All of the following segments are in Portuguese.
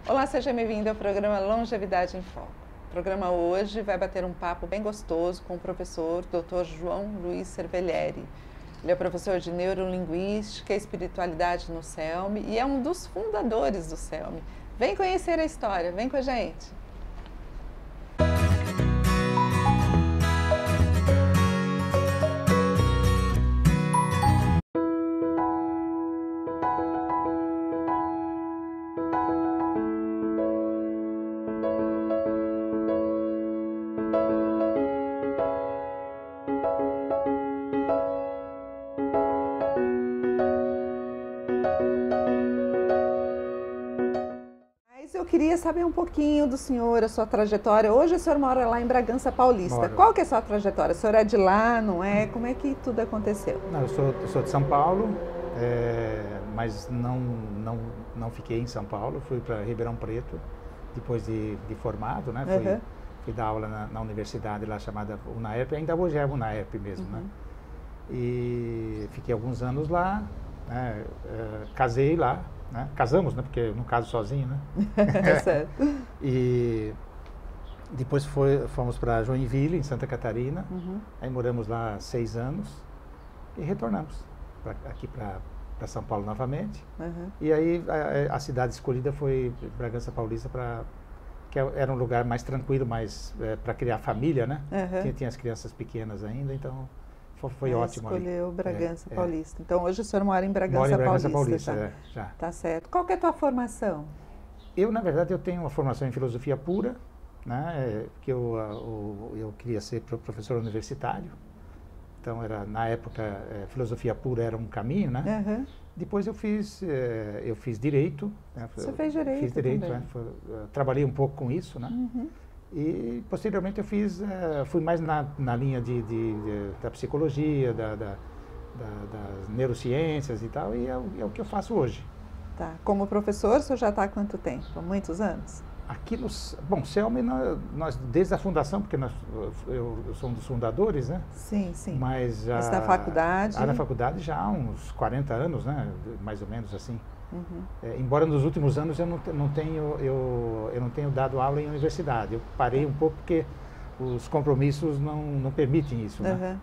Olá, seja bem-vindo ao programa Longevidade em Foco. O programa hoje vai bater um papo bem gostoso com o professor Dr. João Luiz Cervelleri. Ele é professor de Neurolinguística e Espiritualidade no CELME e é um dos fundadores do CELME. Vem conhecer a história, vem com a gente! Eu queria saber um pouquinho do senhor, a sua trajetória. Hoje o senhor mora lá em Bragança Paulista. Moro. Qual que é a sua trajetória? O senhor é de lá, não é? Como é que tudo aconteceu? Não, eu sou de São Paulo, mas não fiquei em São Paulo. Fui para Ribeirão Preto, depois de formado, né? Fui dar aula na universidade lá chamada UNAERP, ainda hoje é a UNAERP mesmo, né? E fiquei alguns anos lá, né? Casei lá. Né? Casamos, né? Porque eu não caso sozinho, né? Certo. E depois fomos para Joinville, em Santa Catarina. Aí moramos lá 6 anos e retornamos aqui para São Paulo novamente. E aí a cidade escolhida foi Bragança Paulista, que era um lugar mais tranquilo, mais para criar família, né? Tinha as crianças pequenas ainda, então foi ótimo. Escolheu Bragança Paulista. Então hoje o senhor mora em Bragança Paulista. Moro em Bragança Paulista, já. Tá certo. Qual que é a tua formação? Eu, na verdade, eu tenho uma formação em filosofia pura, né? Que eu queria ser professor universitário. Então, na época, filosofia pura era um caminho, né? Depois eu fiz direito. Né? Você fez direito? Fiz direito, né? Trabalhei um pouco com isso, né? E posteriormente eu fui mais na linha da psicologia, das neurociências e tal, e é o que eu faço hoje. Tá. Como professor, o senhor já está há quanto tempo? Há muitos anos? Aqui bom, CELME, nós desde a fundação, porque eu sou um dos fundadores, né? Sim, sim. Mas na faculdade? Na faculdade já há uns 40 anos, né? Mais ou menos assim. Embora nos últimos anos eu não tenho dado aula em universidade. Eu parei um pouco porque os compromissos não permitem isso, né?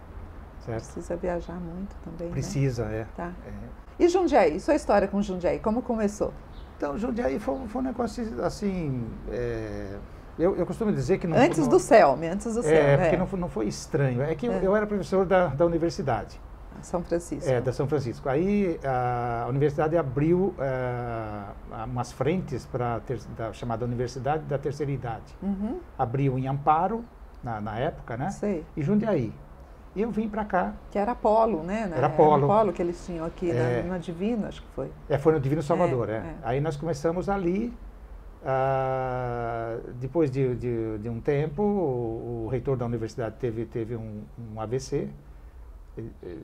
Certo? Precisa viajar muito também, Precisa, né? Tá. E Jundiaí? Sua história com Jundiaí, como começou? Então, Jundiaí foi um negócio assim... Eu costumo dizer que não... Antes do CELME. Porque não foi estranho. É que eu era professor da universidade. São Francisco. Da São Francisco. Aí a universidade abriu umas frentes para a chamada Universidade da Terceira Idade. Abriu em Amparo, na época, né? Sei. E Jundiaí. E eu vim para cá. Que era Polo, né? Era Polo. Polo que eles tinham aqui na Divino, acho que foi. Foi no Divino Salvador, Aí nós começamos ali. Depois de um tempo, o reitor da universidade teve um AVC.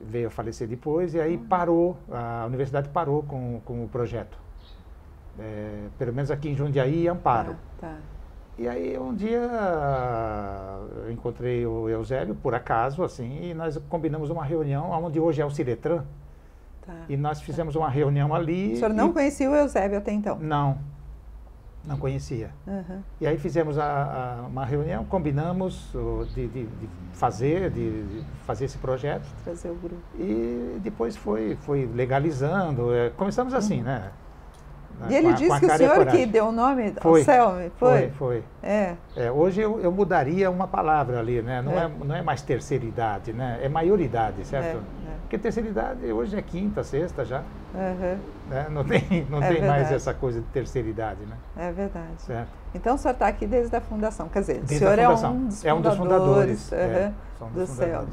Veio a falecer depois e aí a universidade parou com o projeto. Pelo menos aqui em Jundiaí e Amparo. E aí um dia eu encontrei o Eusébio, por acaso, assim, e nós combinamos uma reunião onde hoje é o Ciretran. E nós fizemos uma reunião ali. O senhor não conhecia o Eusébio até então? Não conhecia. E aí fizemos uma reunião, combinamos de fazer esse projeto. Trazer o grupo. E depois foi legalizando. Começamos assim, né? E ele disse que o senhor que deu o nome ao CELME? Foi. Hoje eu mudaria uma palavra ali, né? Não é mais terceira idade, né? É maioridade, certo? Porque terceira idade hoje é quinta, sexta já. Né? Não tem mais essa coisa de terceira idade, né? É verdade. Certo. Então o senhor está aqui desde a fundação, quer dizer, desde o senhor é um dos fundadores do CELME.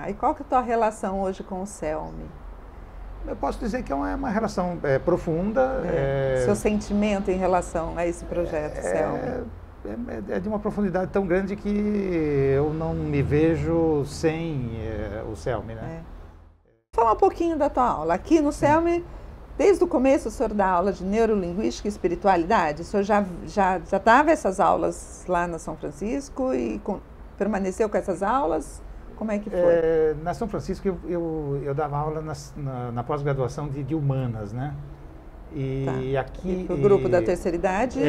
E qual que é a tua relação hoje com o CELME? Eu posso dizer que é uma relação profunda. Seu sentimento em relação a esse projeto, CELME? É de uma profundidade tão grande que eu não me vejo sem o CELME, né? Falar um pouquinho da tua aula. Aqui no CELME, Desde o começo o senhor dá aula de neurolinguística e espiritualidade? O senhor já dava essas aulas lá na São Francisco e permaneceu com essas aulas? Como é que foi? Na São Francisco eu dava aula na pós-graduação de humanas, né? E aqui... O grupo da terceira idade?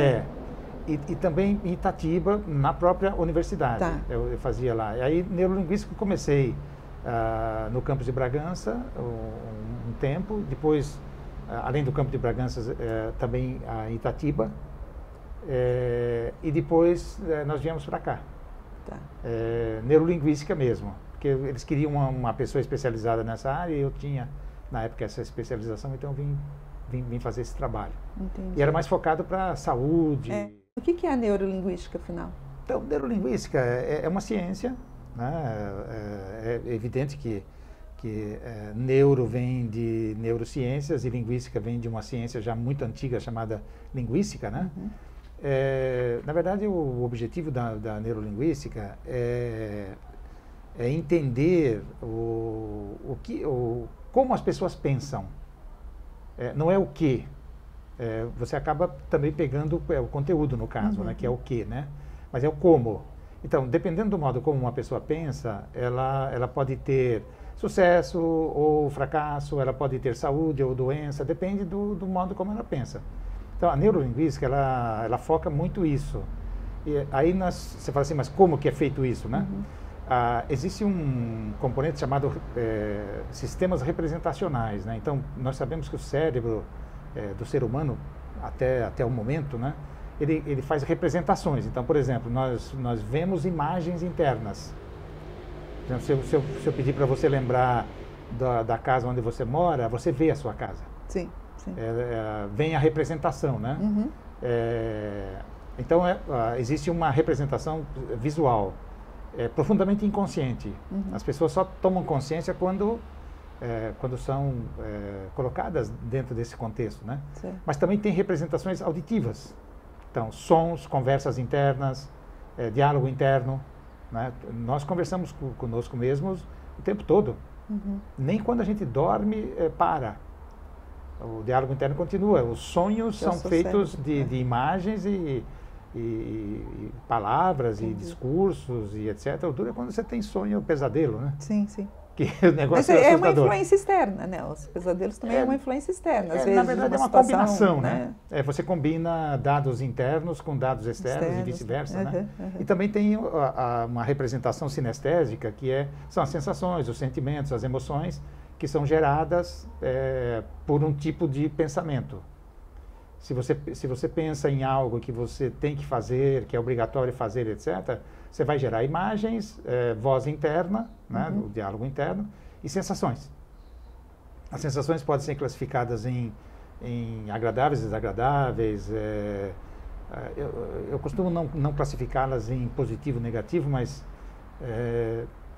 E também em Itatiba, na própria universidade. Tá. Eu fazia lá. E aí, neurolinguística, comecei no campus de Bragança um tempo, depois, além do campus de Bragança, também em Itatiba, e depois nós viemos para cá. Tá. Neurolinguística mesmo, porque eles queriam uma pessoa especializada nessa área e eu tinha, na época, essa especialização, então vim fazer esse trabalho. Entendi. E era mais focado para saúde. O que é a neurolinguística, afinal? Então, neurolinguística é uma ciência, né? É evidente que neuro vem de neurociências e linguística vem de uma ciência já muito antiga chamada linguística, né? Uhum. Na verdade, o objetivo da neurolinguística é entender como as pessoas pensam. Não é o que. Você acaba também pegando o conteúdo, no caso, né, que é o que, né? Mas é o como. Então, dependendo do modo como uma pessoa pensa, ela pode ter sucesso ou fracasso, ela pode ter saúde ou doença, depende do modo como ela pensa. Então, a neurolinguística, ela foca muito isso. E aí você fala assim, mas como que é feito isso, né? Uhum. Existe um componente chamado sistemas representacionais, né? Então, nós sabemos que o cérebro do ser humano, até o momento, né? Ele faz representações. Então, por exemplo, nós vemos imagens internas. Então, se eu pedir para você lembrar da casa onde você mora, você vê a sua casa. Sim, sim. Vem a representação, né? Uhum. Então, existe uma representação visual, profundamente inconsciente. Uhum. As pessoas só tomam consciência quando são colocadas dentro desse contexto, né? Sim. Mas também tem representações auditivas. Então, sons, conversas internas, diálogo interno, né? Nós conversamos conosco mesmos o tempo todo. Uhum. Nem quando a gente dorme, para. O diálogo interno continua. Os sonhos são feitos de imagens e palavras. Entendi. E discursos e etc. O duro é quando você tem sonho ou pesadelo, né? Sim, sim. Que o negócio Mas é uma influência externa, né? Os pesadelos também é uma influência externa. Às vezes, na verdade, é uma combinação, né? Você combina dados internos com dados externos e vice-versa, né? E também tem uma representação sinestésica, que são as sensações, os sentimentos, as emoções, que são geradas por um tipo de pensamento. Se você pensa em algo que você tem que fazer, que é obrigatório fazer, etc., você vai gerar imagens, voz interna, né, o diálogo interno, e sensações. As sensações podem ser classificadas em agradáveis e desagradáveis. Eu costumo não classificá-las em positivo e negativo, mas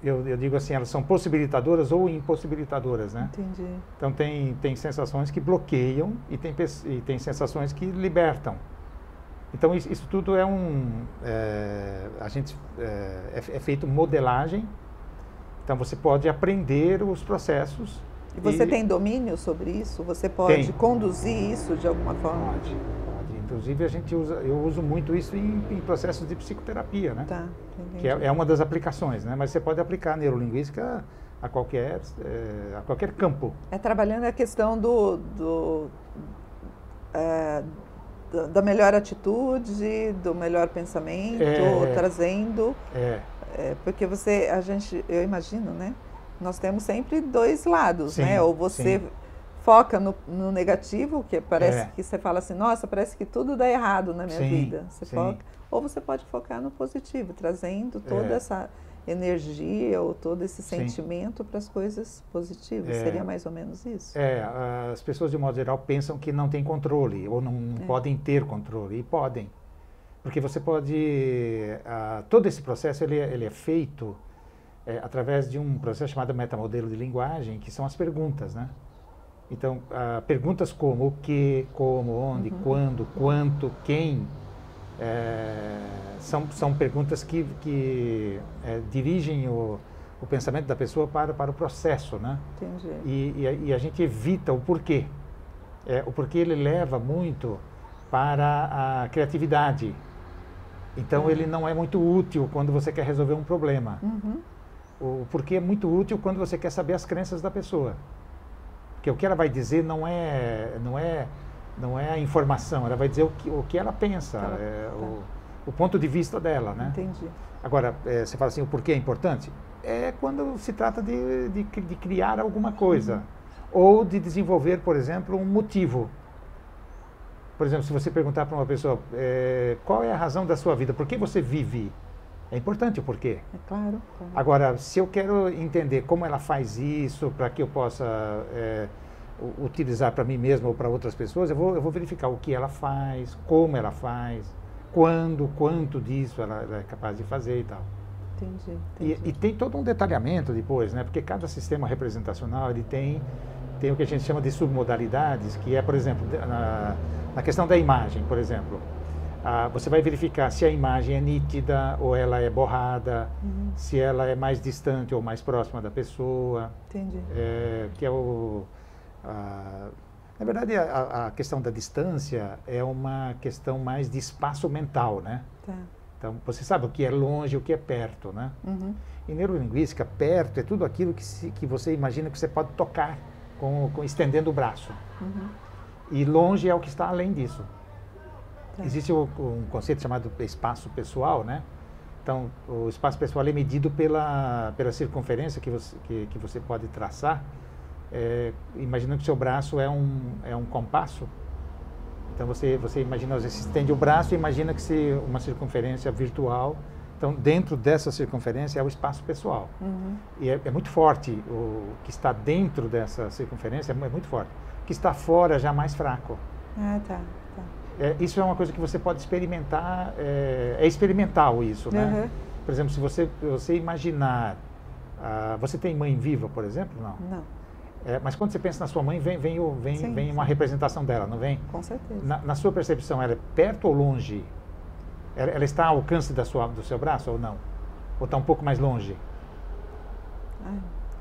eu digo assim, elas são possibilitadoras ou impossibilitadoras, né? Entendi. Então tem sensações que bloqueiam e tem sensações que libertam. Então isso tudo é feito modelagem. Então você pode aprender os processos. E você tem domínio sobre isso? Você pode conduzir isso de alguma forma? Pode. Inclusive eu uso muito isso em processos de psicoterapia, né? Tá, que é uma das aplicações, né? Mas você pode aplicar a neurolinguística a qualquer campo. Trabalhando a questão da melhor atitude, do melhor pensamento, trazendo. Porque eu imagino, né? Nós temos sempre dois lados, né? Ou você foca no negativo, que parece que você fala assim, nossa, parece que tudo dá errado na minha vida. Você foca, ou você pode focar no positivo, trazendo toda essa energia ou todo esse sentimento para as coisas positivas. Seria mais ou menos isso? As pessoas, de modo geral, pensam que não tem controle, ou não podem ter controle, e podem. Porque você pode... todo esse processo ele é feito através de um processo chamado metamodelo de linguagem, que são as perguntas, né? Então, perguntas como o que, como, onde, quando, quanto, quem, são perguntas que dirigem o pensamento da pessoa para o processo, né? Entendi. E a gente evita o porquê. O porquê ele leva muito para a criatividade. Então ele não é muito útil quando você quer resolver um problema. O porquê é muito útil quando você quer saber as crenças da pessoa. Porque o que ela vai dizer não é a informação, ela vai dizer o que ela pensa, o ponto de vista dela, né? Entendi. Agora, você fala assim, o porquê é importante? É quando se trata de criar alguma coisa. Ou de desenvolver, por exemplo, um motivo. Por exemplo, se você perguntar para uma pessoa, qual é a razão da sua vida? Por que você vive? É importante o porquê. É claro. Agora, se eu quero entender como ela faz isso, para que eu possa utilizar para mim mesmo ou para outras pessoas, eu vou verificar o que ela faz, como ela faz, quanto disso ela é capaz de fazer e tal. Entendi. E tem todo um detalhamento depois, né? Porque cada sistema representacional ele tem o que a gente chama de submodalidades, que é, por exemplo, na questão da imagem, por exemplo. Você vai verificar se a imagem é nítida ou ela é borrada, se ela é mais distante ou mais próxima da pessoa. Entendi. Na verdade, a questão da distância é uma questão mais de espaço mental, né? Tá. Então, você sabe o que é longe e o que é perto, né? Em neurolinguística, perto é tudo aquilo que você imagina que você pode tocar estendendo o braço. E longe é o que está além disso. Existe um conceito chamado espaço pessoal, né? Então, o espaço pessoal é medido pela circunferência que você pode traçar, imaginando que o seu braço é um compasso. Então, você imagina, você estende o braço e imagina que uma circunferência virtual. Então, dentro dessa circunferência é o espaço pessoal. E é muito forte. O que está dentro dessa circunferência é muito forte. O que está fora já é mais fraco. Tá. Isso é uma coisa que você pode experimentar, é experimental isso, né? Por exemplo, se você imaginar, você tem mãe viva, por exemplo? Não. Mas quando você pensa na sua mãe, vem uma representação dela, não vem? Com certeza. Na sua percepção, ela é perto ou longe? Ela está ao alcance do seu braço ou não? Ou está um pouco mais longe?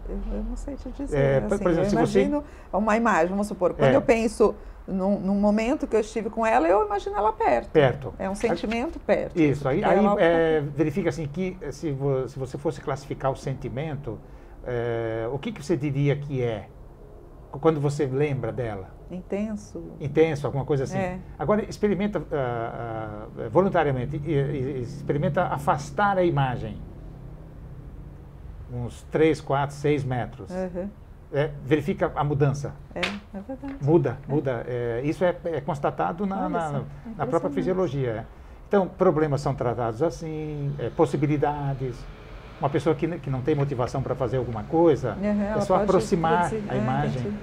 Eu não sei te dizer. Por exemplo, eu imagino uma imagem, vamos supor, quando eu penso num momento que eu estive com ela, eu imagino ela perto. É um sentimento perto. Isso, aí verifica assim que se você fosse classificar o sentimento, o que você diria que é quando você lembra dela? Intenso, alguma coisa assim. Agora, experimenta voluntariamente, experimenta afastar a imagem. Uns 3, 4, 6 metros. Verifica a mudança. É verdade. Muda. Isso é constatado na própria fisiologia. Então, problemas são tratados assim, possibilidades. Uma pessoa que não tem motivação para fazer alguma coisa, é só aproximar a imagem.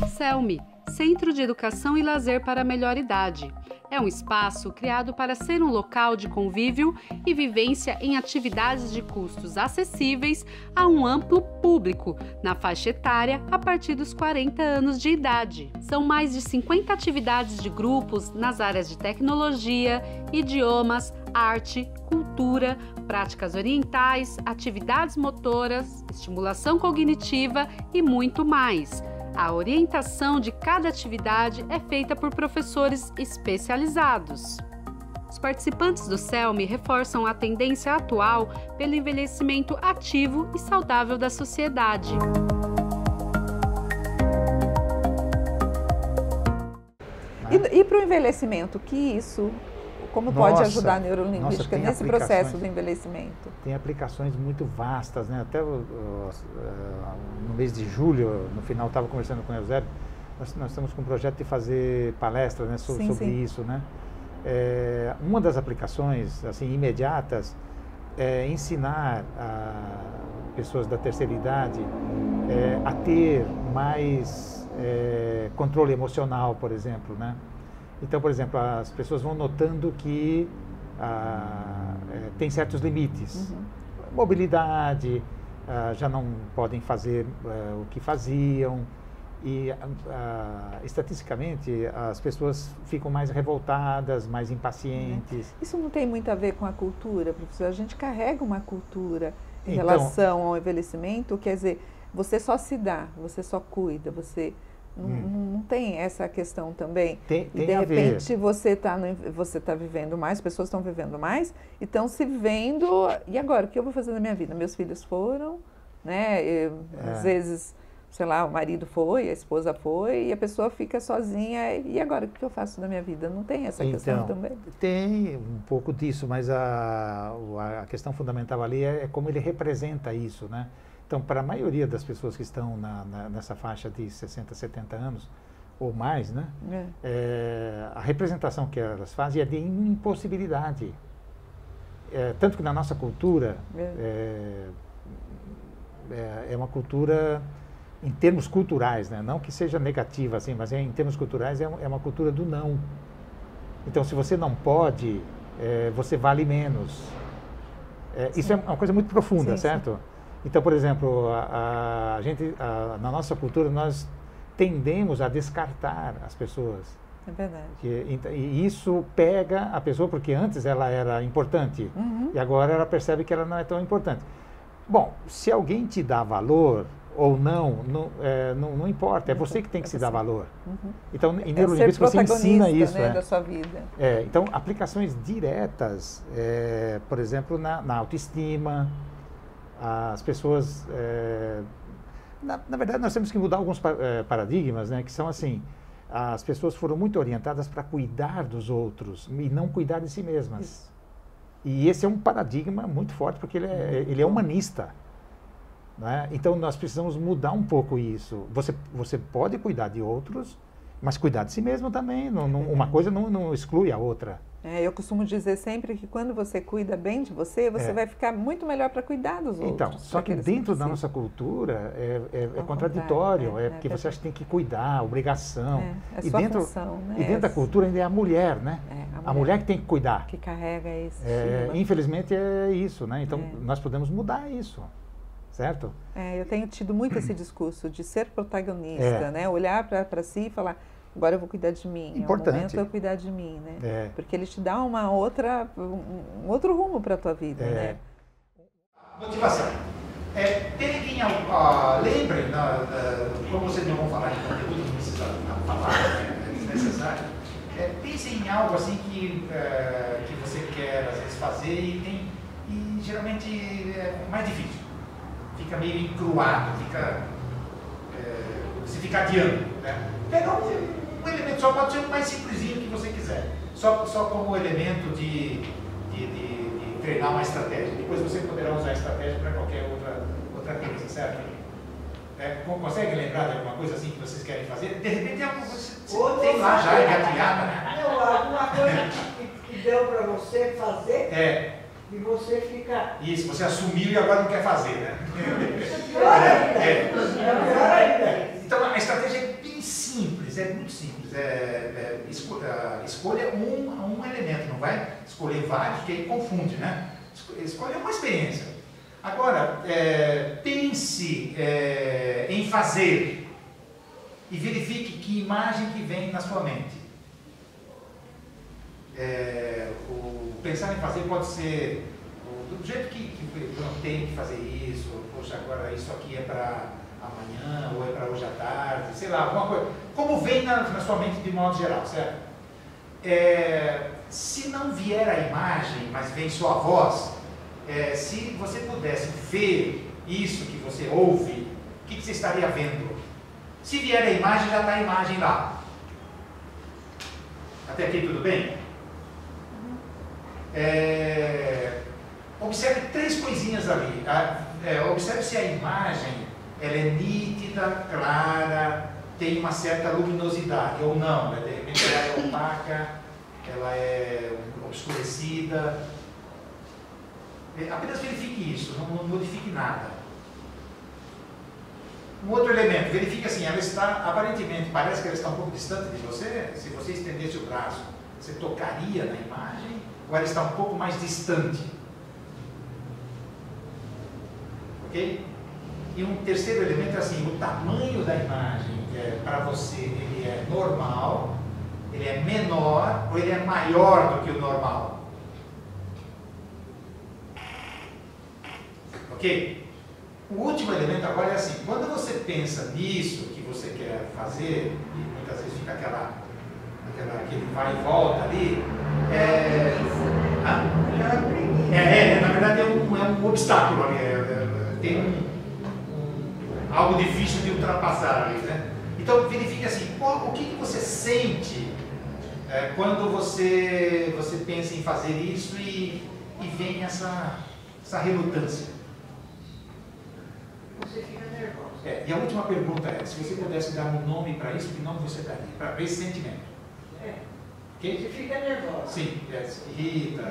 CELMI, Centro de Educação e Lazer para a Melhor Idade. É um espaço criado para ser um local de convívio e vivência em atividades de custos acessíveis a um amplo público, na faixa etária a partir dos 40 anos de idade. São mais de 50 atividades de grupos nas áreas de tecnologia, idiomas, arte, cultura, práticas orientais, atividades motoras, estimulação cognitiva e muito mais. A orientação de cada atividade é feita por professores especializados. Os participantes do CELMI reforçam a tendência atual pelo envelhecimento ativo e saudável da sociedade. E para o envelhecimento, como pode ajudar a neurolinguística nesse processo do envelhecimento? Tem aplicações muito vastas, né? Até no mês de julho, no final, estava conversando com o Eusébio, nós estamos com um projeto de fazer palestras, né, sobre isso, né? Uma das aplicações assim, imediatas é ensinar pessoas da terceira idade a ter mais controle emocional, por exemplo, né? Então, por exemplo, as pessoas vão notando que tem certos limites. Mobilidade, já não podem fazer o que faziam. E, estatisticamente, as pessoas ficam mais revoltadas, mais impacientes. Isso não tem muito a ver com a cultura, professor? A gente carrega uma cultura em relação ao envelhecimento, quer dizer, você só se dá, você só cuida, você Não tem essa questão também? Tem e de a repente ver. você tá vivendo mais, as pessoas estão vivendo mais e estão se vendo. E agora, o que eu vou fazer na minha vida? Meus filhos foram, né? Às vezes, sei lá, o marido foi, a esposa foi, e a pessoa fica sozinha. E agora, o que eu faço na minha vida? Não tem essa questão também? Tem um pouco disso, mas a questão fundamental ali é como ele representa isso, né? Então, para a maioria das pessoas que estão nessa faixa de 60, 70 anos ou mais, né? A representação que elas fazem é de impossibilidade. Tanto que na nossa cultura, é uma cultura, em termos culturais, né? Não que seja negativa, assim, mas em termos culturais é uma cultura do não. Então, se você não pode, você vale menos. Isso é uma coisa muito profunda, certo? Sim. Então, por exemplo, na nossa cultura, nós tendemos a descartar as pessoas. É verdade. E isso pega a pessoa, porque antes ela era importante, e agora ela percebe que ela não é tão importante. Bom, se alguém te dá valor ou não importa, é você que tem que se dar valor. Então, em neurolinguística você ensina isso. Né, da sua vida. Então, aplicações diretas, por exemplo, na autoestima. As pessoas, na verdade, nós temos que mudar alguns paradigmas, né, que são assim, as pessoas foram muito orientadas para cuidar dos outros e não cuidar de si mesmas. Isso. E esse é um paradigma muito forte, porque ele é humanista. Né? Então, nós precisamos mudar um pouco isso. Você pode cuidar de outros, mas cuidar de si mesmo também. Uma coisa não exclui a outra. Eu costumo dizer sempre que quando você cuida bem de você, você vai ficar muito melhor para cuidar dos outros. Então, só que dentro da nossa cultura é contraditório, porque você acha que tem que cuidar, obrigação. É sua função, né? E dentro da cultura ainda é a mulher, né? A mulher que tem que cuidar. Que carrega esse infelizmente é isso, né? Então, nós podemos mudar isso, certo? Eu tenho tido muito esse discurso de ser protagonista, né? Olhar para si e falar... Agora eu vou cuidar de mim. Importante. É o momento eu cuidar de mim, né? Porque ele te dá um outro rumo para a tua vida, né? Motivação. Lembrem, como vocês não vão falar de conteúdo, não precisa falar, é desnecessário. Pense em algo assim que você quer, às vezes, fazer e geralmente é mais difícil. Fica meio encruado, você fica adiando, né? Pega um elemento, só pode ser o mais simplesinho que você quiser. Só como elemento de treinar uma estratégia. Depois você poderá usar a estratégia para qualquer outra coisa, certo? Consegue lembrar de alguma coisa assim que vocês querem fazer? De repente é alguma coisa que você tem lá já engatilhada, né? Não, alguma coisa que deu para você fazer e você fica... Isso, você assumiu e agora não quer fazer, né? Então a estratégia é bem simples, é muito simples. Escolha um elemento, não vai escolher vários, porque aí confunde, né? Escolha uma experiência. Agora, pense em fazer e verifique que imagem que vem na sua mente. O pensar em fazer pode ser do jeito que eu não tenho que fazer isso, poxa, agora isso aqui é para amanhã ou é para hoje à tarde, sei lá, alguma coisa. Como vem na sua mente de modo geral, certo? Se não vier a imagem, mas vem só a voz, se você pudesse ver isso que você ouve, o que você estaria vendo? Se vier a imagem, já está a imagem lá. Até aqui tudo bem? Observe 3 coisinhas ali. Observe se a imagem ela é nítida, clara, tem uma certa luminosidade ou não. De repente ela é opaca, ela é obscurecida. Apenas verifique isso, não modifique nada. Um outro elemento, verifique assim, ela está, aparentemente, parece que ela está um pouco distante de você. Se você estendesse o braço, você tocaria na imagem, ou ela está um pouco mais distante? Ok? E um terceiro elemento é assim, o tamanho da imagem para você, ele é normal, ele é menor ou ele é maior do que o normal? Ok? O último elemento agora é assim, quando você pensa nisso que você quer fazer, e muitas vezes fica aquele vai e volta ali, na verdade é um obstáculo ali, tem algo difícil de ultrapassar ali, né? Então verifique assim, o que você sente quando você pensa em fazer isso e vem essa relutância. Você fica nervoso. E a última pergunta é, se você pudesse dar um nome para isso, que nome você daria? Para esse sentimento. Você fica nervoso. Sim, irrita.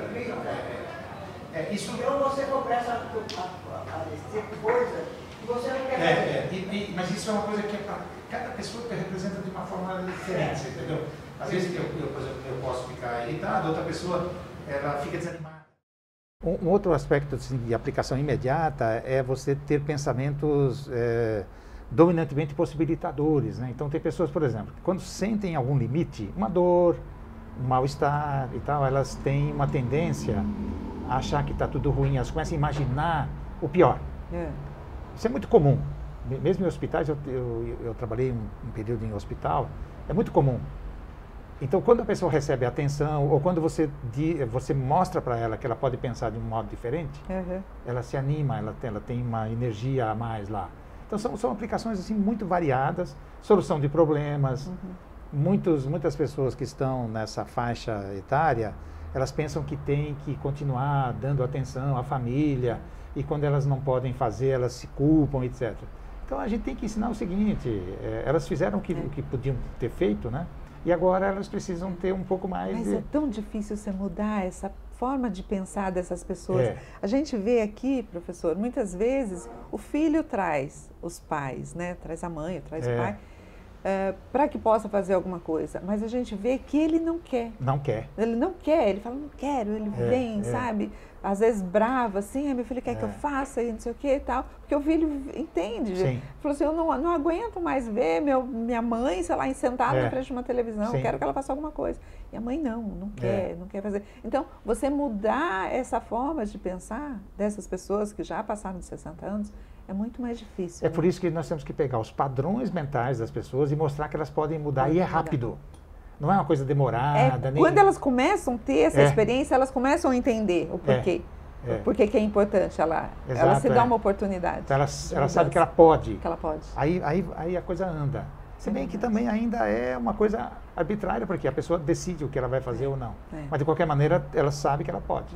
Isso... Então você começa a ter coisa que você não quer fazer. Mas isso é uma coisa que cada pessoa representa de uma forma diferente, entendeu? Às vezes eu posso ficar irritado, outra pessoa ela fica desanimada. Um outro aspecto assim, de aplicação imediata é você ter pensamentos dominantemente possibilitadores, né? Então tem pessoas, por exemplo, que quando sentem algum limite, uma dor, um mal-estar e tal, elas têm uma tendência a achar que está tudo ruim, elas começam a imaginar o pior. Isso é muito comum. Mesmo em hospitais, eu trabalhei um período em hospital, é muito comum. Então, quando a pessoa recebe atenção, ou quando você mostra para ela que ela pode pensar de um modo diferente, ela se anima, ela tem uma energia a mais lá. Então, são aplicações assim, muito variadas, solução de problemas. Muitas pessoas que estão nessa faixa etária, elas pensam que tem que continuar dando atenção à família, e quando elas não podem fazer, elas se culpam, etc. Então, a gente tem que ensinar o seguinte, elas fizeram o que podiam ter feito, né? E agora elas precisam ter um pouco mais Mas é tão difícil você mudar essa forma de pensar dessas pessoas. A gente vê aqui, professor, muitas vezes o filho traz os pais, né? Traz a mãe, traz o pai, para que possa fazer alguma coisa. Mas a gente vê que ele não quer. Não quer. Ele não quer, ele fala, não quero, ele vem, sabe? Às vezes bravo, assim, meu filho quer que eu faça e não sei o que e tal. Porque o filho entende. Sim. Falou assim, eu não aguento mais ver minha mãe, sei lá, sentada na frente de uma televisão, eu quero que ela faça alguma coisa. E a mãe não quer fazer. Então, você mudar essa forma de pensar dessas pessoas que já passaram de 60 anos, é muito mais difícil. Por isso que nós temos que pegar os padrões mentais das pessoas e mostrar que elas podem mudar. E é rápido. Não é uma coisa demorada. Quando elas começam a ter essa experiência, elas começam a entender o porquê. Por que é importante ela se dá uma oportunidade. Então ela sabe que ela pode. Que ela pode. Aí a coisa anda. Se bem que também ainda é uma coisa arbitrária, porque a pessoa decide o que ela vai fazer ou não. Mas de qualquer maneira, ela sabe que ela pode.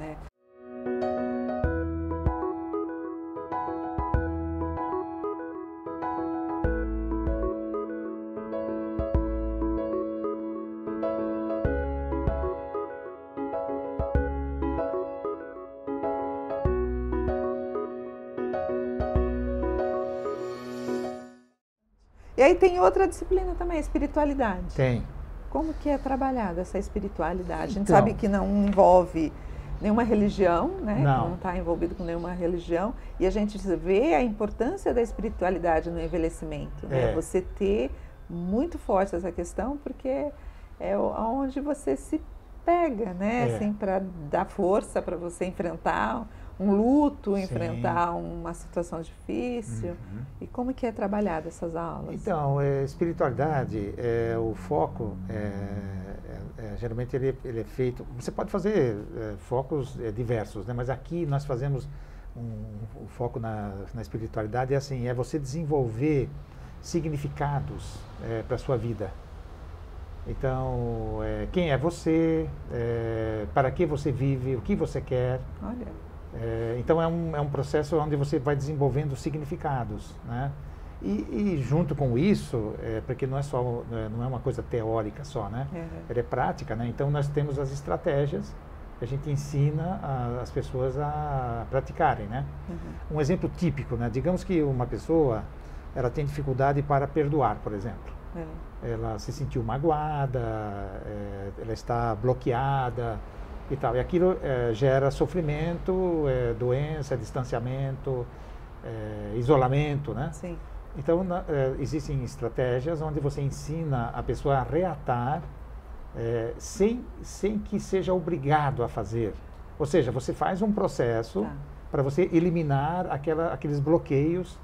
E aí tem outra disciplina também, a espiritualidade. Tem. Como que é trabalhada essa espiritualidade? A gente sabe que não envolve nenhuma religião, né? Não está envolvido com nenhuma religião. E a gente vê a importância da espiritualidade no envelhecimento. Né? Você ter muito forte essa questão, porque é onde você se pega, né? Assim, para dar força para você enfrentar um luto, enfrentar uma situação difícil. E como que é trabalhada essas aulas? Então, espiritualidade, o foco, geralmente ele é feito... Você pode fazer focos diversos, né? Mas aqui nós fazemos o foco na espiritualidade, é você desenvolver significados para a sua vida. Então, quem é você, para que você vive, o que você quer. Olha... Então é um processo onde você vai desenvolvendo significados, né? E junto com isso, porque não é uma coisa teórica só, né? Ela é prática, né? Então nós temos as estratégias que a gente ensina as pessoas a praticarem, né? Um exemplo típico, né? Digamos que uma pessoa ela tem dificuldade para perdoar, por exemplo. Ela se sentiu magoada, ela está bloqueada e tal. E aquilo gera sofrimento, doença, distanciamento, isolamento, né? Sim. Então, existem estratégias onde você ensina a pessoa a reatar sem que seja obrigado a fazer. Ou seja, você faz um processo para você eliminar aqueles bloqueios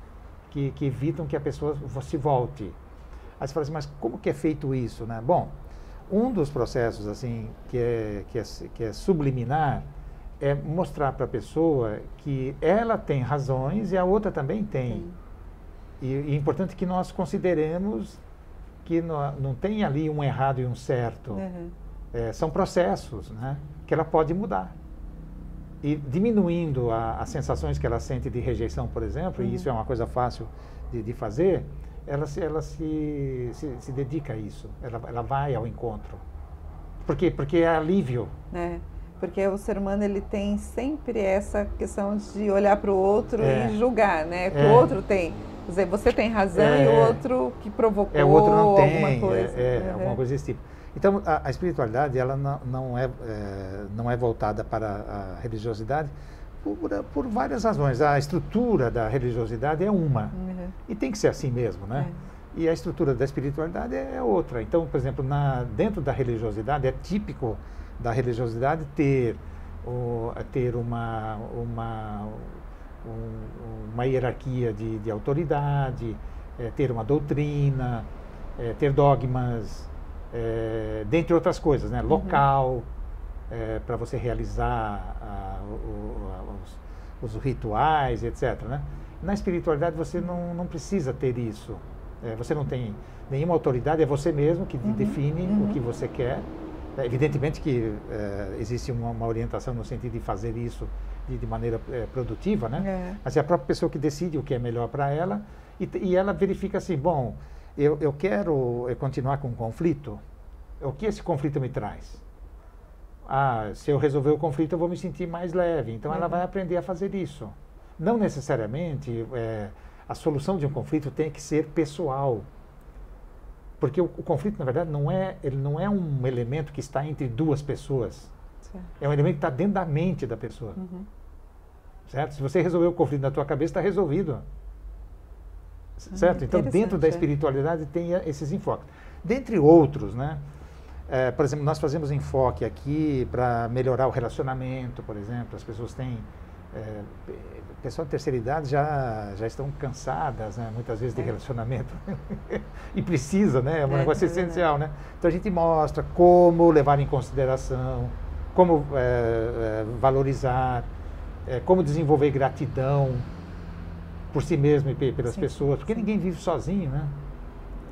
que evitam que a pessoa se volte. Aí você fala assim, mas como que é feito isso, né? Bom, um dos processos assim que é subliminar é mostrar para a pessoa que ela tem razões e a outra também tem. E é importante que nós consideremos que não tem ali um errado e um certo. São processos, né, que ela pode mudar. E diminuindo as sensações que ela sente de rejeição, por exemplo, e isso é uma coisa fácil de fazer, ela se dedica a isso, ela vai ao encontro. Por quê? Porque é alívio. Porque o ser humano ele tem sempre essa questão de olhar para o outro e julgar, né? Que o outro tem. Quer dizer, você tem razão e o outro que provocou o outro não tem, alguma coisa. Alguma coisa desse tipo. Então, a espiritualidade ela não é voltada para a religiosidade por várias razões. A estrutura da religiosidade é uma. E tem que ser assim mesmo, né? E a estrutura da espiritualidade é outra. Então, por exemplo, dentro da religiosidade, é típico da religiosidade ter uma hierarquia de autoridade, ter uma doutrina, ter dogmas, dentre outras coisas, né? Local, para você realizar os rituais, etc. Né? Na espiritualidade você não precisa ter isso. Você não tem nenhuma autoridade, é você mesmo que define o que você quer. Evidentemente que existe uma orientação no sentido de fazer isso de maneira produtiva, né? Mas é a própria pessoa que decide o que é melhor para ela e ela verifica assim, bom, eu quero continuar com o conflito, o que esse conflito me traz? Se eu resolver o conflito eu vou me sentir mais leve, então ela vai aprender a fazer isso. Não necessariamente a solução de um conflito tem que ser pessoal. Porque o conflito, na verdade, ele não é um elemento que está entre duas pessoas. Certo. É um elemento que está dentro da mente da pessoa. Certo? Se você resolver o conflito na tua cabeça, está resolvido. Certo? Então, dentro da espiritualidade tem esses enfoques. Dentre outros, né? Por exemplo, nós fazemos enfoque aqui para melhorar o relacionamento, por exemplo. As pessoas têm... pessoas de terceira idade já estão cansadas, né, muitas vezes, de relacionamento. E precisa, né? É um negócio essencial, né? Então a gente mostra como levar em consideração, como valorizar, como desenvolver gratidão por si mesmo e pelas pessoas, porque ninguém vive sozinho, né?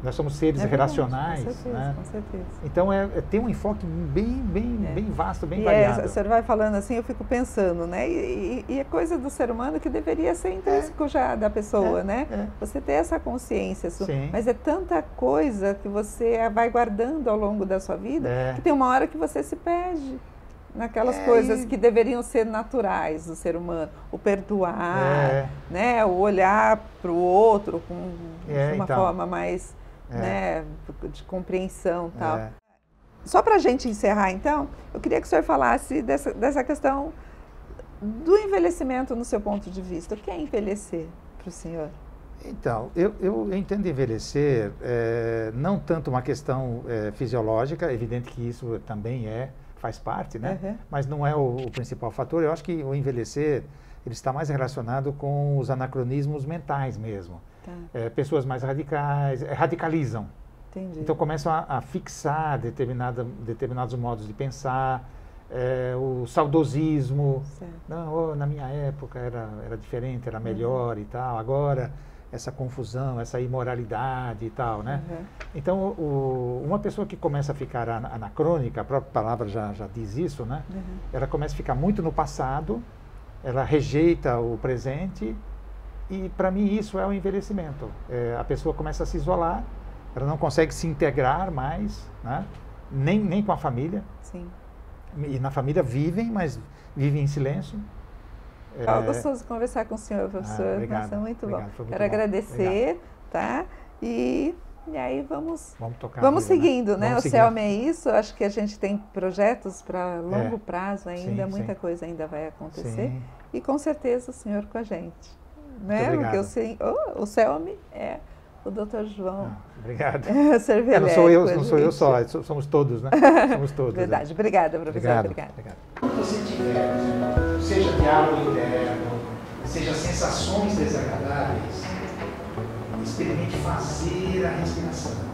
Nós somos seres relacionais, com certeza, né? Com certeza. Então tem um enfoque bem vasto, bem variado. O senhor vai falando assim, eu fico pensando, né? E é coisa do ser humano que deveria ser intrínseco já da pessoa, né? Você ter essa consciência, mas é tanta coisa que você vai guardando ao longo da sua vida que tem uma hora que você se perde naquelas coisas que deveriam ser naturais do ser humano, o perdoar, né? O olhar para o outro de uma forma mais né, de compreensão e tal. Só para a gente encerrar, então, eu queria que o senhor falasse dessa questão do envelhecimento no seu ponto de vista. O que é envelhecer para o senhor? Então, eu entendo envelhecer não tanto uma questão fisiológica, evidente que isso também faz parte, né? Mas não é o principal fator. Eu acho que o envelhecer ele está mais relacionado com os anacronismos mentais mesmo. Pessoas mais radicais, radicalizam. Entendi. Então começam a fixar determinados modos de pensar, o saudosismo. Não, na minha época era diferente, era melhor e tal. Agora essa confusão, essa imoralidade e tal, né? Então uma pessoa que começa a ficar anacrônica, a própria palavra já diz isso, né? Ela começa a ficar muito no passado, ela rejeita o presente. E, para mim, isso é o envelhecimento. A pessoa começa a se isolar, ela não consegue se integrar mais, né? nem com a família. Sim. E na família vivem, mas vivem em silêncio. É gostoso conversar com o senhor, professor. Obrigado, Nossa, muito obrigado, bom. foi muito Quero bom. agradecer, Obrigado. Tá? E aí vamos tocar vamos vida, seguindo, né? Vamos o CELME é isso. Acho que a gente tem projetos para longo prazo ainda, muita coisa ainda vai acontecer. Sim. E com certeza o senhor com a gente. Né? Obrigado. Porque o CELME é o Dr. João. Obrigado. Cervelleri, não sou eu só, somos todos, né? Somos todos. Verdade. Obrigada, professor. Obrigado. Quando você tiver, seja diálogo interno, seja sensações desagradáveis, experimente fazer a respiração.